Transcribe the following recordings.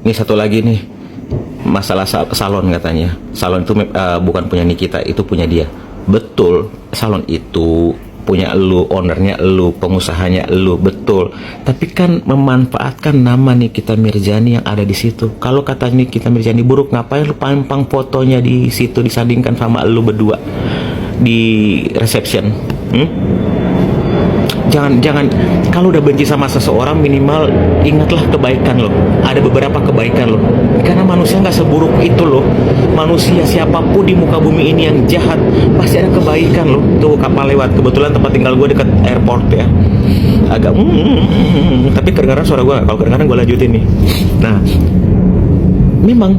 Ini satu lagi nih, masalah salon katanya. Salon itu bukan punya Nikita, itu punya dia. Betul, salon itu punya lu, ownernya lu, pengusahanya lu, betul. Tapi kan memanfaatkan nama Nikita Mirzani yang ada di situ. Kalau kata Nikita Mirzani buruk, ngapain lu pampang fotonya di situ disandingkan sama lu berdua di reception? Jangan kalau udah benci sama seseorang, minimal ingatlah kebaikan lo. Ada beberapa kebaikan lo, karena manusia nggak seburuk itu loh. Manusia siapapun di muka bumi ini yang jahat pasti ada kebaikan lo. Tuh kapal lewat, kebetulan tempat tinggal gue dekat airport ya, agak tapi kedengaran suara gue. Kalau kedengaran gue lanjutin nih. Nah, memang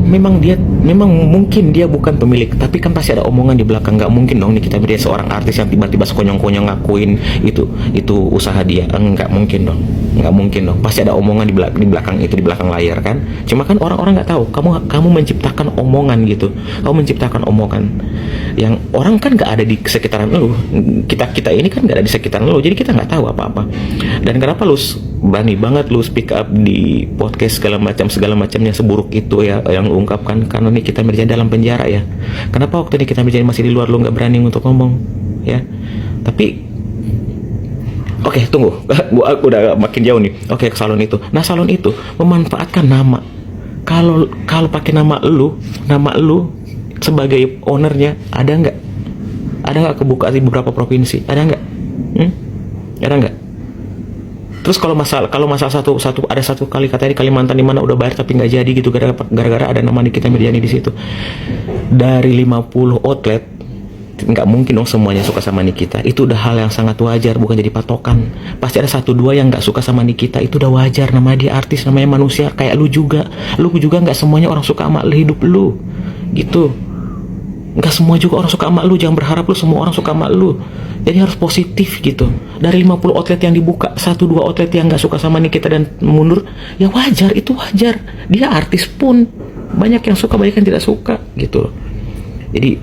mungkin dia bukan pemilik, tapi kan pasti ada omongan di belakang. Nggak mungkin dong nih kita beri seorang artis yang tiba-tiba sekonyong-konyong ngakuin itu usaha dia. Nggak mungkin dong, pasti ada omongan di belakang itu, di belakang layar kan. Cuma kan orang-orang nggak tahu, kamu menciptakan omongan gitu, kamu menciptakan omongan yang orang kan nggak ada di sekitaran lu. Kita ini kan nggak ada di sekitaran lu, jadi kita nggak tahu apa-apa. Dan kenapa lu berani banget lu speak up di podcast segala macamnya seburuk itu ya yang lu ungkapkan? Karena Nikita Mirzani dalam penjara ya. Kenapa waktu Nikita Mirzani masih di luar lu nggak berani untuk ngomong ya? Tapi oke, tunggu. Gua udah makin jauh nih. Oke, ke salon itu. Nah, salon itu memanfaatkan nama. Kalau pakai nama lu sebagai ownernya, ada nggak kebuka di beberapa provinsi? Ada nggak? Ada nggak? Terus kalau masalah ada satu kali katanya di Kalimantan di mana udah bayar tapi nggak jadi gitu, gara-gara ada nama Nikita Mirzani di situ. Dari 50 outlet, nggak mungkin dong semuanya suka sama Nikita. Itu udah hal yang sangat wajar, bukan jadi patokan. Pasti ada 1-2 yang nggak suka sama Nikita, itu udah wajar. Namanya dia artis, namanya manusia kayak lu juga nggak semuanya orang suka sama hidup lu gitu. Nggak semua juga orang suka sama lu. Jangan berharap lu semua orang suka sama lu. Jadi harus positif gitu. Dari 50 outlet yang dibuka, 1-2 outlet yang nggak suka sama Nikita dan mundur, ya wajar, itu wajar. Dia artis pun banyak yang suka, banyak yang tidak suka gitu. Jadi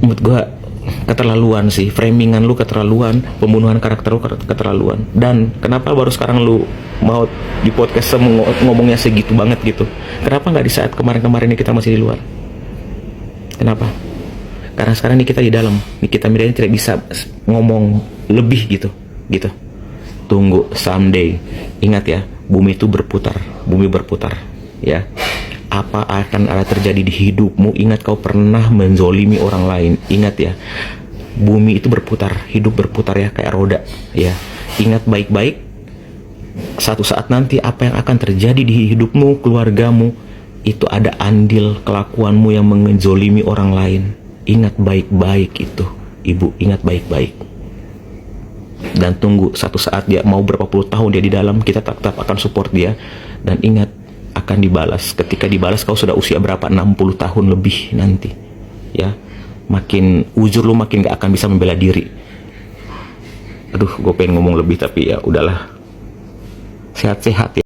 menurut gue keterlaluan sih, framingan lu keterlaluan, pembunuhan karakter lu keterlaluan. Dan kenapa baru sekarang lu mau di podcast ngomongnya segitu banget gitu? Kenapa nggak di saat kemarin-kemarin ini kita masih di luar? Kenapa? Karena sekarang ini kita di dalam, Nikita Mirzani tidak bisa ngomong lebih gitu. Tunggu someday. Ingat ya, bumi itu berputar ya. Apa akan ada terjadi di hidupmu? Ingat, kau pernah menzolimi orang lain. Ingat ya, bumi itu berputar, hidup berputar ya, kayak roda ya. Ingat baik-baik, satu saat nanti apa yang akan terjadi di hidupmu, keluargamu, itu ada andil kelakuanmu yang menzolimi orang lain. Ingat baik-baik itu, ibu, ingat baik-baik. Dan tunggu satu saat dia mau berapa puluh tahun dia di dalam, kita tetap akan support dia. Dan ingat, akan dibalas. Ketika dibalas kau sudah usia berapa? 60 tahun lebih nanti ya. Makin ujur lu, makin gak akan bisa membela diri. Aduh, gue pengen ngomong lebih tapi ya udahlah. Sehat-sehat ya.